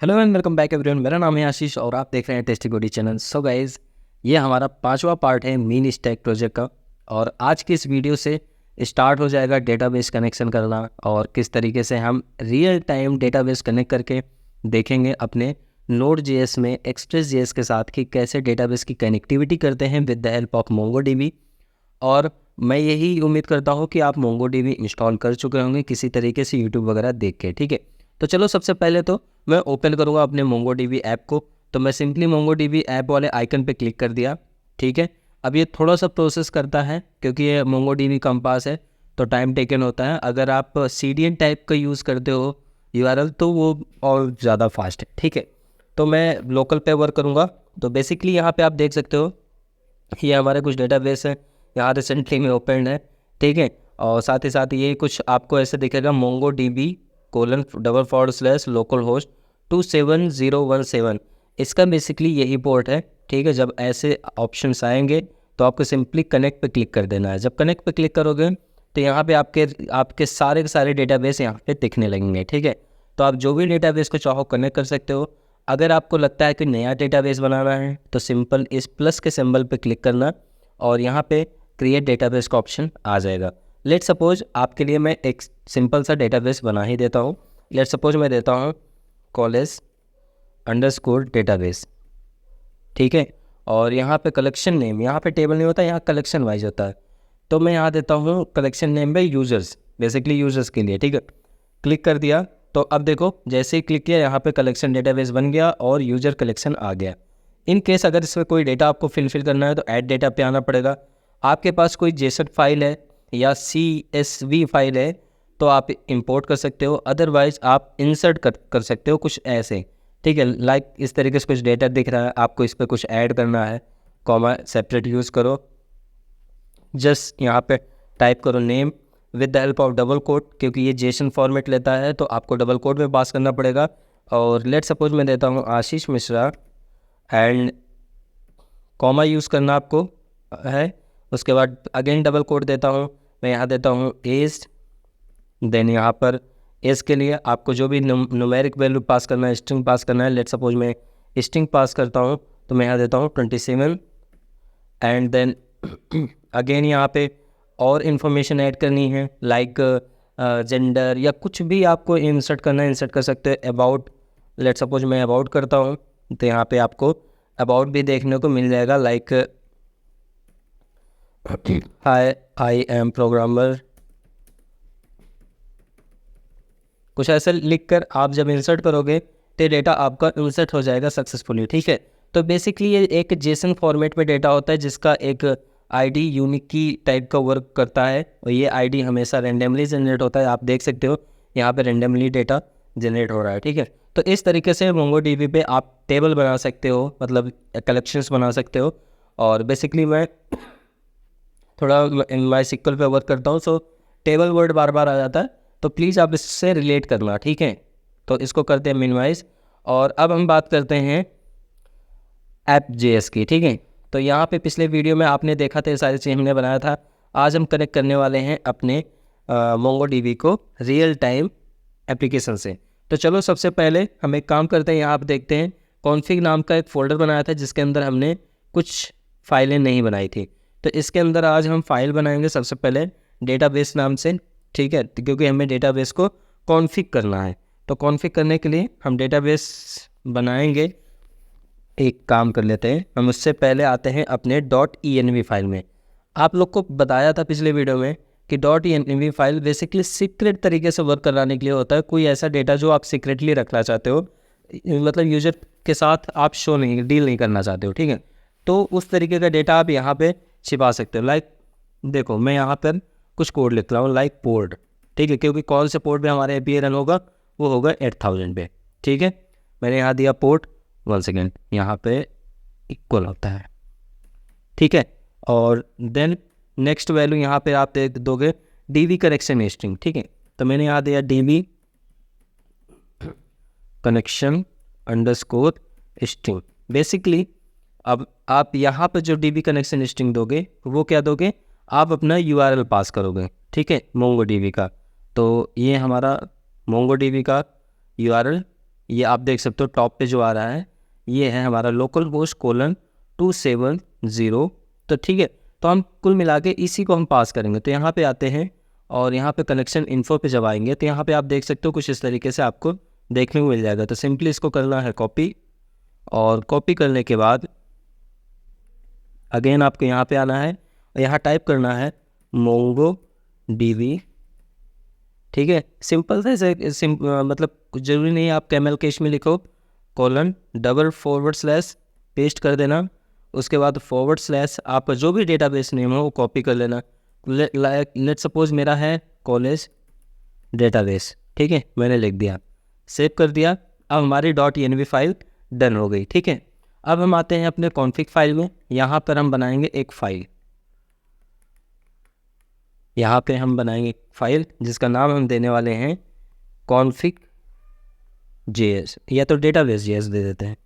Hello and welcome back everyone. मेरा नाम है आशीष और आप देख रहे हैं टेस्टी गोडी चैनल। सो गाइज, ये हमारा पांचवा पार्ट है मीन स्टैक प्रोजेक्ट का। और आज की इस वीडियो से स्टार्ट हो जाएगा डेटाबेस कनेक्शन करना और किस तरीके से हम रियल टाइम डेटाबेस कनेक्ट करके देखेंगे अपने नोड जेएस में एक्सप्रेस जेएस के साथ कि कैसे डेटाबेस की कनेक्टिविटी करते हैं with the help of MongoDB. और मैं यही उम्मीद करता हूँ कि आप मोंगोडीबी इंस्टॉल कर चुके होंगे किसी तरीके से यूट्यूब वगैरह देख के। ठीक है, तो चलो सबसे पहले तो मैं ओपन करूँगा अपने मोंगोडीबी ऐप को। तो मैं सिंपली मोंगोडीबी ऐप वाले आइकन पे क्लिक कर दिया। ठीक है, अब ये थोड़ा सा प्रोसेस करता है क्योंकि ये मोंगोडीबी कंपास है तो टाइम टेकन होता है। अगर आप सीडीएन टाइप का यूज़ करते हो यूआरएल तो वो और ज़्यादा फास्ट है। ठीक है, तो मैं लोकल पे वर्क करूँगा। तो बेसिकली यहाँ पे आप देख सकते हो ये हमारे कुछ डेटाबेस है यहाँ रिसेंटली में ओपन है। ठीक है, और साथ ही साथ ये कुछ आपको ऐसे दिखेगा MongoDB:/localhost 27017। इसका बेसिकली यही पोर्ट है। ठीक है, जब ऐसे ऑप्शंस आएंगे तो आपको सिंपली कनेक्ट पे क्लिक कर देना है। जब कनेक्ट पे क्लिक करोगे तो यहाँ पे आपके सारे के सारे डेटाबेस यहाँ पे दिखने लगेंगे। ठीक है, तो आप जो भी डेटाबेस को चाहो कनेक्ट कर सकते हो। अगर आपको लगता है कि नया डेटाबेस बनाना है तो सिंपल इस प्लस के सिंबल पे क्लिक करना और यहाँ पे क्रिएट डेटाबेस का ऑप्शन आ जाएगा। लेट सपोज आपके लिए मैं एक सिंपल सा डेटाबेस बना ही देता हूँ। लेट सपोज मैं देता हूँ college_database। ठीक है, और यहाँ पे कलेक्शन नेम, यहाँ पे टेबल नहीं होता, यहाँ कलेक्शन वाइज होता है। तो मैं यहाँ देता हूँ कलेक्शन नेम में यूज़र्स, बेसिकली यूज़र्स के लिए। ठीक है, क्लिक कर दिया तो अब देखो जैसे ही क्लिक किया यहाँ पे कलेक्शन डेटाबेस बन गया और यूज़र कलेक्शन आ गया। इन केस अगर इसमें कोई डेटा आपको फिल करना है तो ऐड डेटा पे आना पड़ेगा। आपके पास कोई जेसन फाइल है या CSV फाइल है तो आप इंपोर्ट कर सकते हो, अदरवाइज आप इंसर्ट कर सकते हो कुछ ऐसे। ठीक है, लाइक इस तरीके से कुछ डेटा दिख रहा है, आपको इस पर कुछ ऐड करना है, कॉमा सेपरेट यूज़ करो। जस्ट यहाँ पे टाइप करो name with the help of double quote, क्योंकि ये जेसन फॉर्मेट लेता है तो आपको डबल कोट में पास करना पड़ेगा। और लेट सपोज मैं देता हूँ Ashish Mishra and comma use करना आपको है। उसके बाद अगेन डबल कोट देता हूँ, मैं यहाँ देता हूँ एज। देन यहाँ पर एज के लिए आपको जो भी न्यूमेरिक वैल्यू पास करना है, स्ट्रिंग पास करना है। लेट सपोज मैं स्ट्रिंग पास करता हूँ तो मैं यहाँ देता हूँ 27। एंड देन अगेन यहाँ पे और इन्फॉर्मेशन ऐड करनी है लाइक जेंडर या कुछ भी आपको इंसर्ट करना है, इंसर्ट कर सकते हैं। अबाउट, लेट सपोज मैं अबाउट करता हूँ तो यहाँ पे आपको अबाउट भी देखने को मिल जाएगा like hi I am programmer, कुछ ऐसा लिखकर आप जब इंसर्ट करोगे तो डेटा आपका इंसर्ट हो जाएगा सक्सेसफुली। ठीक है, तो बेसिकली ये एक जेसन फॉर्मेट में डेटा होता है जिसका एक आईडी यूनिक की टाइप का वर्क करता है और ये आईडी हमेशा रैंडमली जनरेट होता है। आप देख सकते हो यहाँ पे रैंडमली डेटा जनरेट हो रहा है। ठीक है, तो इस तरीके से मोंगोडीबी पे आप टेबल बना सकते हो, मतलब कलेक्शंस बना सकते हो। और बेसिकली मैं थोड़ा MySQL पे वर्क करता हूँ, सो टेबल वर्ड बार बार आ जाता है तो प्लीज़ आप इससे रिलेट करना। ठीक है, तो इसको करते हैं मिनिमाइज। और अब हम बात करते हैं App.js की। ठीक है, तो यहाँ पे पिछले वीडियो में आपने देखा था ये सारी चीज़ हमने बनाया था। आज हम कनेक्ट करने वाले हैं अपने मोंगोडीबी को रियल टाइम एप्लीकेशन से। तो चलो सबसे पहले हम एक काम करते हैं, यहाँ आप देखते हैं कॉन्फ़िग नाम का एक फ़ोल्डर बनाया था जिसके अंदर हमने कुछ फाइलें नहीं बनाई थी। तो इसके अंदर आज हम फाइल बनाएंगे सबसे पहले डेटाबेस नाम से। ठीक है, क्योंकि हमें डेटाबेस को कॉन्फ़िग करना है। तो कॉन्फ़िग करने के लिए हम डेटाबेस बनाएंगे। एक काम कर लेते हैं, हम उससे पहले आते हैं अपने .env फाइल में। आप लोग को बताया था पिछले वीडियो में कि .env फाइल बेसिकली सीक्रेट तरीके से वर्क कराने के लिए होता है। कोई ऐसा डेटा जो आप सीक्रेटली रखना चाहते हो, मतलब यूजर के साथ आप डील नहीं करना चाहते हो। ठीक है, तो उस तरीके का डेटा आप यहाँ पे छिपा सकते हो। लाइक देखो मैं यहाँ पर कुछ कोड लिख रहा हूँ लाइक पोर्ट। ठीक है, क्योंकि कौन से पोर्ट पे हमारे एपीआई रन होगा, वो होगा 8000 पे। ठीक है, मैंने यहाँ दिया पोर्ट 1 सेकेंड, यहाँ पे इक्वल होता है। ठीक है, और देन नेक्स्ट वैल्यू यहाँ पे आप दे दोगे DB कनेक्शन स्ट्रिंग। ठीक है, तो मैंने यहाँ दिया DB connection underscore string. Basically अब आप यहाँ पर जो DB कनेक्शन स्ट्रिंग दोगे वो क्या दोगे, आप अपना URL पास करोगे। ठीक है, मोंगोडीबी का। तो ये हमारा मोंगोडीबी का URL ये आप देख सकते हो टॉप पे जो आ रहा है ये है हमारा लोकल होस्ट :270। तो ठीक है, तो हम कुल मिला के इसी को हम पास करेंगे। तो यहाँ पे आते हैं और यहाँ पे कनेक्शन इन्फो पे जब आएंगे तो यहाँ पे आप देख सकते हो कुछ इस तरीके से आपको देखने को मिल जाएगा। तो सिंपली इसको करना है कॉपी, और कॉपी करने के बाद अगेन आपको यहाँ पे आना है और यहाँ टाइप करना है MongoDB। ठीक है, सिंपल सा मतलब कुछ ज़रूरी नहीं है आप कैमल केस में लिखो, :// पेस्ट कर देना। उसके बाद / आपका जो भी डेटाबेस नेम हो वो कॉपी कर लेना। लेट सपोज मेरा है कॉलेज डेटाबेस, ठीक है, मैंने लिख दिया, सेव कर दिया। अब हमारी .env फाइल डन हो गई। ठीक है, अब हम आते हैं अपने कॉन्फ़िग फाइल में। यहाँ पर हम बनाएंगे एक फ़ाइल, यहाँ पे हम बनाएंगे एक फ़ाइल जिसका नाम हम देने वाले हैं config.js, या तो database.js दे देते हैं।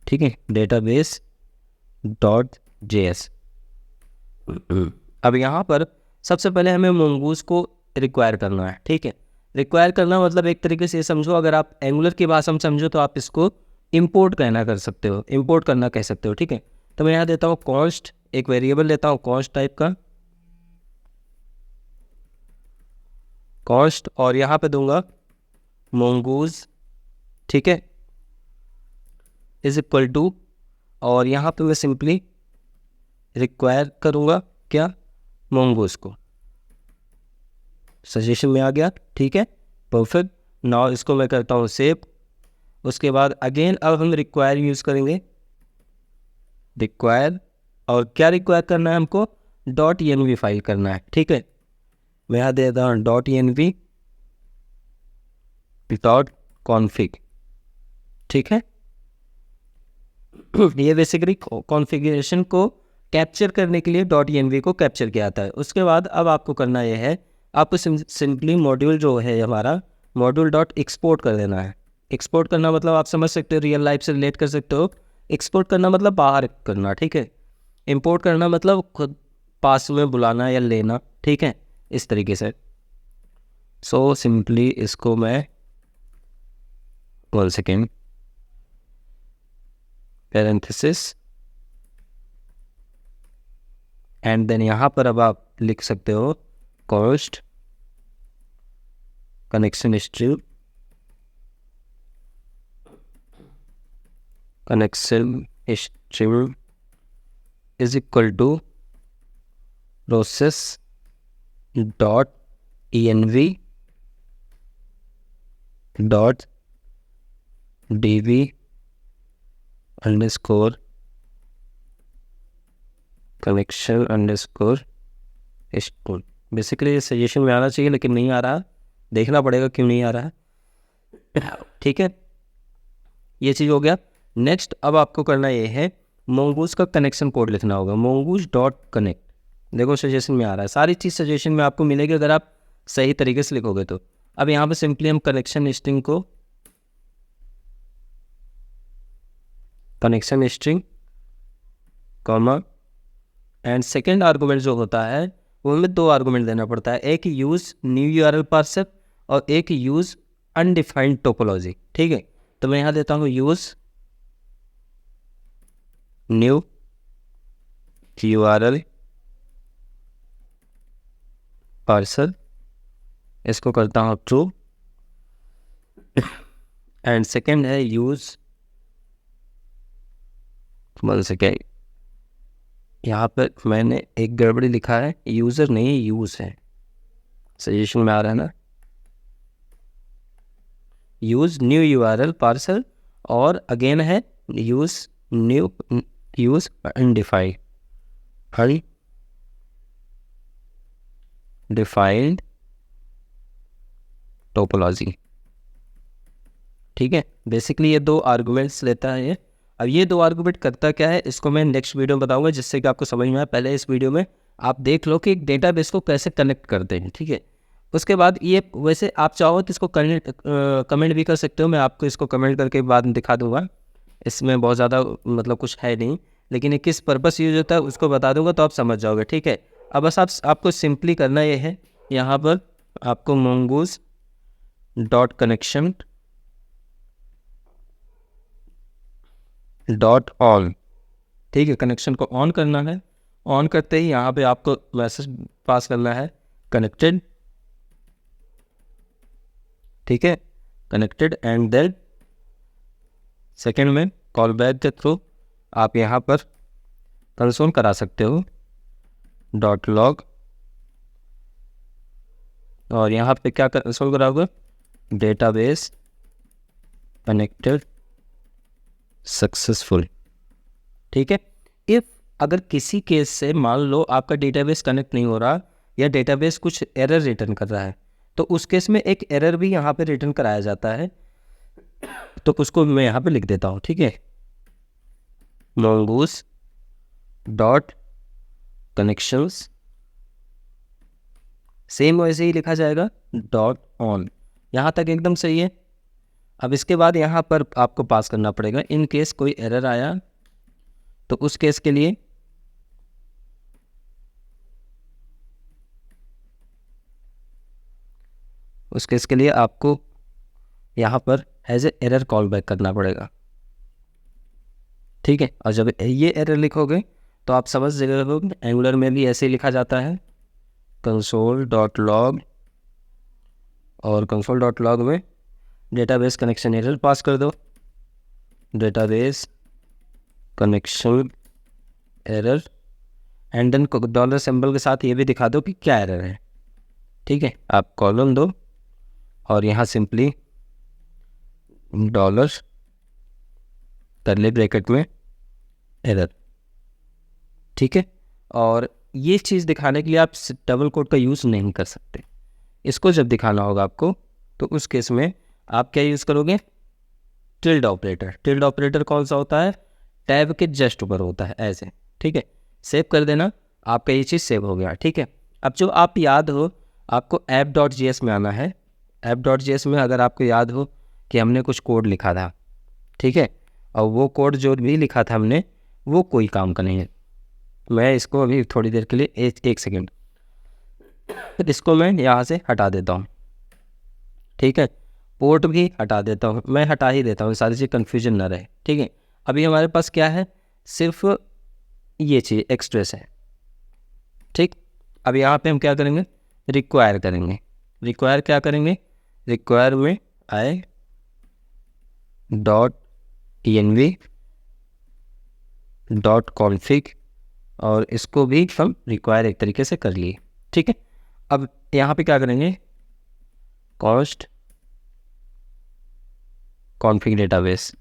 ठीक है, database.js। अब यहाँ पर सबसे पहले हमें mongoose को रिक्वायर करना है। ठीक है, रिक्वायर करना मतलब एक तरीके से ये समझो, अगर आप एंगुलर की भाषा में समझो तो आप इसको इंपोर्ट कहना कर सकते हो, इंपोर्ट करना कह सकते हो। ठीक है, तो मैं यहाँ देता हूँ कॉन्स्ट, एक वेरिएबल लेता हूँ कॉन्स्ट टाइप का, कॉस्ट, और यहाँ पे दूंगा mongoose, ठीक है, =, और यहाँ पे मैं सिंपली रिक्वायर करूँगा क्या, mongoose को। सजेशन में आ गया। ठीक है, परफेक्ट। नाउ इसको मैं करता हूँ सेव। उसके बाद अगेन अब हम रिक्वायर यूज़ करेंगे, रिक्वायर, और क्या रिक्वायर करना है हमको, .env फाइल करना है। ठीक है, मैं यहाँ देता हूँ .env.config। ठीक है, ये बेसिकली कॉन्फ़िगरेशन को कैप्चर करने के लिए .env को कैप्चर किया जाता है। उसके बाद अब आपको करना यह है, आपको सिंपली मॉड्यूल जो है हमारा module.export कर देना है। एक्सपोर्ट करना मतलब आप समझ सकते हो, रियल लाइफ से रिलेट कर सकते हो। एक्सपोर्ट करना मतलब बाहर करना, ठीक है। इंपोर्ट करना मतलब खुद पास में बुलाना या लेना, ठीक है, इस तरीके से। सो सिंपली इसको मैं 1 सेकेंड पैरेंथेसिस एंड देन यहाँ पर अब आप लिख सकते हो const connection stream, connection stream is equal to process dot env dot db underscore connection underscore store. Basically ये सजेशन में आना चाहिए लेकिन नहीं आ रहा, देखना पड़ेगा क्यों नहीं आ रहा है। ठीक है, ये चीज़ हो गया। नेक्स्ट अब आपको करना ये है, mongoose का कनेक्शन कोड लिखना होगा, mongoose.connect। देखो सजेशन में आ रहा है, सारी चीज़ सजेशन में आपको मिलेगी अगर आप सही तरीके से लिखोगे तो। अब यहाँ पे सिंपली हम कनेक्शन स्ट्रिंग को, connection string comma and second argument जो होता है वो हमें 2 आर्गूमेंट देना पड़ता है, एक यूज़ न्यू URL पार्सर और एक यूज़ अनडिफाइंड टोपोलॉजी। ठीक है, तो मैं यहाँ देता हूँ यूज़ न्यू URL पार्सर, इसको करता हूँ ट्रू, एंड सेकेंड है यूज़, 1 सेकेंड, यहाँ पर मैंने एक गड़बड़ी लिखा है, यूज़र नहीं यूज़ है, सजेशन में आ रहा है ना, यूज़ न्यू URL पार्सर और अगेन है use new use undefined defined topology. ठीक है, बेसिकली ये 2 आर्गुमेंट्स लेता है ये। अब ये 2 आर्गुमेंट करता क्या है इसको मैं नेक्स्ट वीडियो में बताऊंगा, जिससे कि आपको समझ में आए। पहले इस वीडियो में आप देख लो कि एक डेटाबेस को कैसे कनेक्ट करते हैं। ठीक है, उसके बाद ये वैसे आप चाहो तो इसको कमेंट भी कर सकते हो, मैं आपको इसको कमेंट करके बाद में दिखा दूंगा। इसमें बहुत ज़्यादा मतलब कुछ है नहीं, लेकिन ये किस पर्पस यूज होता है उसको बता दूंगा तो आप समझ जाओगे। ठीक है, अब बस आपको सिंपली करना ये है, यहाँ पर आपको mongoose dot connection dot on, ठीक है। कनेक्शन को ऑन करना है। ऑन करते ही यहाँ पे आपको मैसेज पास करना है कनेक्टेड, ठीक है, कनेक्टेड। एंड देन सेकेंड में कॉल बैक के थ्रू आप यहाँ पर कंसोल करा सकते हो डॉट लॉग, और यहाँ पे क्या कंसोल कराओगे, डेटाबेस कनेक्टेड सक्सेसफुल, ठीक है। इफ़ अगर किसी केस से मान लो आपका डेटाबेस कनेक्ट नहीं हो रहा या डेटाबेस कुछ एरर रिटर्न कर रहा है, तो उस केस में एक एरर भी यहाँ पे रिटर्न कराया जाता है, तो उसको मैं यहाँ पे लिख देता हूँ, ठीक है। mongoose डॉट कनेक्शंस, सेम वैसे ही लिखा जाएगा डॉट ऑन, यहाँ तक एकदम सही है। अब इसके बाद यहाँ पर आपको पास करना पड़ेगा इन केस कोई एरर आया, तो उस केस के लिए आपको यहाँ पर as a error call back करना पड़ेगा, ठीक है। और जब ये एरर लिखोगे तो आप समझ जाओगे एंगुलर में भी ऐसे ही लिखा जाता है कंसोल डॉट लॉग, और कंसोल डॉट लॉग में डेटाबेस कनेक्शन एरर पास कर दो, database connection error, and then dollar symbol के साथ ये भी दिखा दो कि क्या एरर है, ठीक है। आप कॉलम दो और यहाँ सिंपली डॉलर करली ब्रैकेट में एरर, ठीक है। और ये चीज़ दिखाने के लिए आप डबल कोट का यूज़ नहीं कर सकते। इसको जब दिखाना होगा आपको तो उस केस में आप क्या यूज़ करोगे, टिल्ड ऑपरेटर। टिल्ड ऑपरेटर कौन सा होता है, टैब के जस्ट ऊपर होता है ऐसे, ठीक है। सेव कर देना, आपका ये चीज़ सेव हो गया, ठीक है। अब जो आप याद हो, आपको app.js में आना है। app.js में अगर आपको याद हो कि हमने कुछ कोड लिखा था, ठीक है, और वो कोड जो भी लिखा था हमने वो कोई काम का नहीं है। मैं इसको अभी थोड़ी देर के लिए एक सेकेंड इसको मैं यहाँ से हटा देता हूँ, ठीक है। पोर्ट भी हटा देता हूँ, मैं हटा ही देता हूँ, सारी चीज़ कन्फ्यूजन ना रहे, ठीक है। अभी हमारे पास क्या है, सिर्फ ये चीज़ एक्सप्रेस है, ठीक। अब यहाँ पे हम क्या करेंगे, रिक्वायर करेंगे। रिक्वायर क्या करेंगे, रिक्वायर में आए डॉट env डॉट कॉन्फिग, और इसको भी हम रिक्वायर एक तरीके से कर लिए, ठीक है। अब यहाँ पे क्या करेंगे, कॉस्ट कॉन्फिग डेटाबेस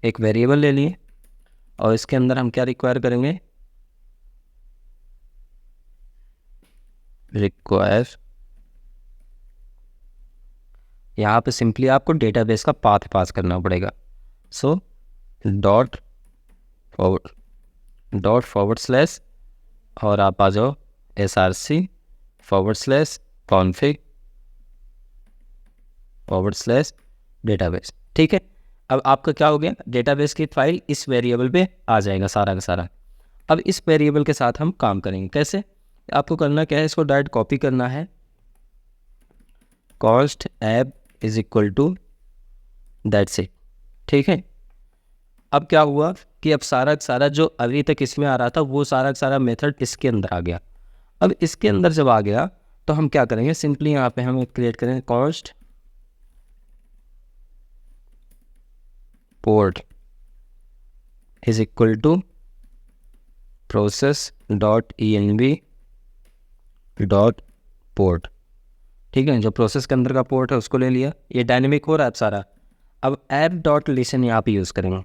एक वेरिएबल ले लिए, और इसके अंदर हम क्या रिक्वायर करेंगे, रिक्वायर, यहाँ पे सिंपली आपको डेटाबेस का पाथ पास करना पड़ेगा। सो डॉट फॉरवर्ड स्लैश, और आप आ जाओ src/config/डेटाबेस, ठीक है। अब आपका क्या हो गया, डेटाबेस की फाइल इस वेरिएबल पे आ जाएगा सारा का सारा। अब इस वेरिएबल के साथ हम काम करेंगे कैसे, आपको करना क्या है, इसको डायरेक्ट कॉपी करना है, const app is equal to that's it, ठीक है। अब क्या हुआ कि अब सारा का सारा जो अभी तक इसमें आ रहा था वो सारा का सारा मेथड इसके अंदर आ गया। अब इसके अंदर जब आ गया तो हम क्या करेंगे, सिंपली यहाँ पे हम क्रिएट करेंगे const port is equal to process dot env dot port, ठीक है। जो प्रोसेस के अंदर का पोर्ट है उसको ले लिया, ये डायनेमिक हो रहा है अब सारा। अब ऐप डॉट लिसन यहाँ पे यूज़ करेंगे,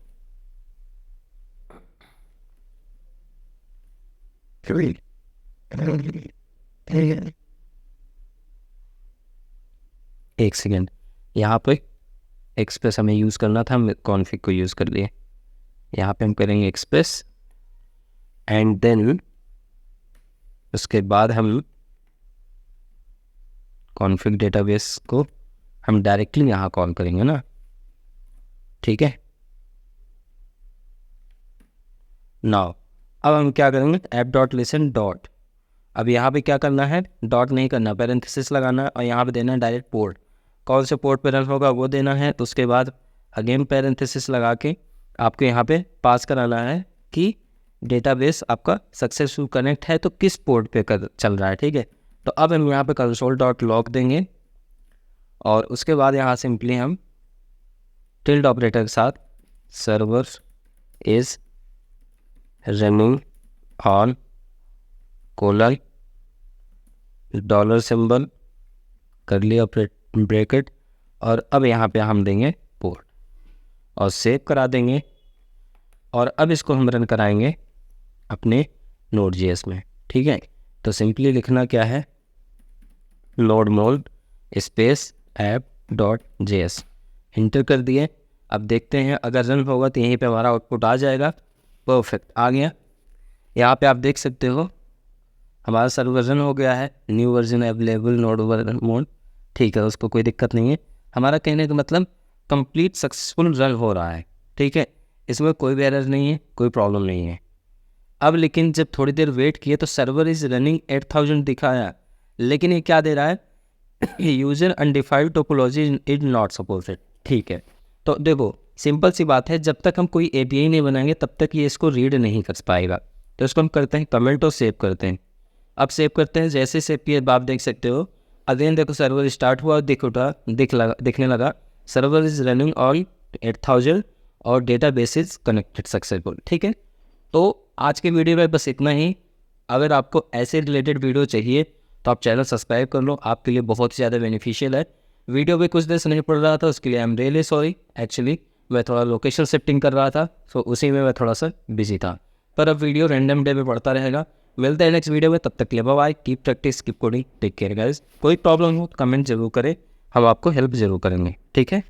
एक सेकेंड, यहाँ पे एक्सप्रेस हमें यूज़ करना था, हम कॉन्फिग को यूज़ कर लिए। यहाँ पे हम करेंगे एक्सप्रेस, एंड देन उसके बाद हम कॉन्फिग डेटाबेस को हम डायरेक्टली यहाँ कॉल करेंगे ना, ठीक है। नाउ अब हम क्या करेंगे, ऐप डॉट लिसन डॉट, अब यहाँ पे क्या करना है, डॉट नहीं करना, पैरेंथेसिस लगाना है, और यहाँ पे देना है डायरेक्ट पोर्ट। कौन से पोर्ट पे रन होगा वो देना है। तो उसके बाद अगेन पैरेंथेसिस लगा के आपको यहाँ पे पास कराना है कि डेटाबेस आपका सक्सेसफुल कनेक्ट है तो किस पोर्ट पे चल रहा है, ठीक है। तो अब हम यहाँ पे console.log देंगे और उसके बाद यहाँ सिंपली हम टिल्ड ऑपरेटर के साथ server is running on colon dollar symbol करली ब्रैकेट और अब यहाँ पे हम देंगे पोर्ट और सेव करा देंगे। और अब इसको हम रन कराएंगे अपने Node.js में, ठीक है। तो सिंपली लिखना क्या है, node-mold स्पेस app.js इंटर कर दिए। अब देखते हैं अगर रन होगा तो यहीं पे हमारा आउटपुट आ जाएगा। परफेक्ट, आ गया। यहाँ पे आप देख सकते हो हमारा सर्वर रन हो गया है, न्यू वर्जन अवेलेबल node-mold, ठीक है, उसको कोई दिक्कत नहीं है। हमारा कहने का मतलब कंप्लीट सक्सेसफुल रन हो रहा है, ठीक है, इसमें कोई भी एरर नहीं है, कोई प्रॉब्लम नहीं है। अब लेकिन जब थोड़ी देर वेट किए तो सर्वर इज़ रनिंग 8000 दिखाया, लेकिन ये क्या दे रहा है, user undefined topology is not supported, ठीक है। तो देखो सिंपल सी बात है, जब तक हम कोई API नहीं बनाएंगे तब तक ये इसको रीड नहीं कर पाएगा। तो इसको हम करते हैं कमेंट और सेव करते हैं। अब सेव करते हैं, जैसे सेव किए आप देख सकते हो अगेन देखो सर्वर स्टार्ट हुआ और दिखने लगा सर्वर इज रनिंग ऑन 8000 और डेटाबेस इज कनेक्टेड सक्सेसफुल, ठीक है। तो आज के वीडियो में बस इतना ही। अगर आपको ऐसे रिलेटेड वीडियो चाहिए तो आप चैनल सब्सक्राइब कर लो, आपके लिए बहुत ही ज़्यादा बेनिफिशियल है। वीडियो भी कुछ देर से नहीं पड़ रहा था, उसके लिए I am really sorry. Actually मैं थोड़ा लोकेशन शिफ्टिंग कर रहा था, तो उसी में मैं थोड़ा सा बिजी था, पर अब वीडियो रैंडम डे में पड़ता रहेगा। मिलते हैं नेक्स्ट वीडियो में, तब तक के लिए bye bye, keep practice, keep coding, take care guys. कोई प्रॉब्लम हो तो कमेंट जरूर करें, हम आपको हेल्प जरूर करेंगे, ठीक है।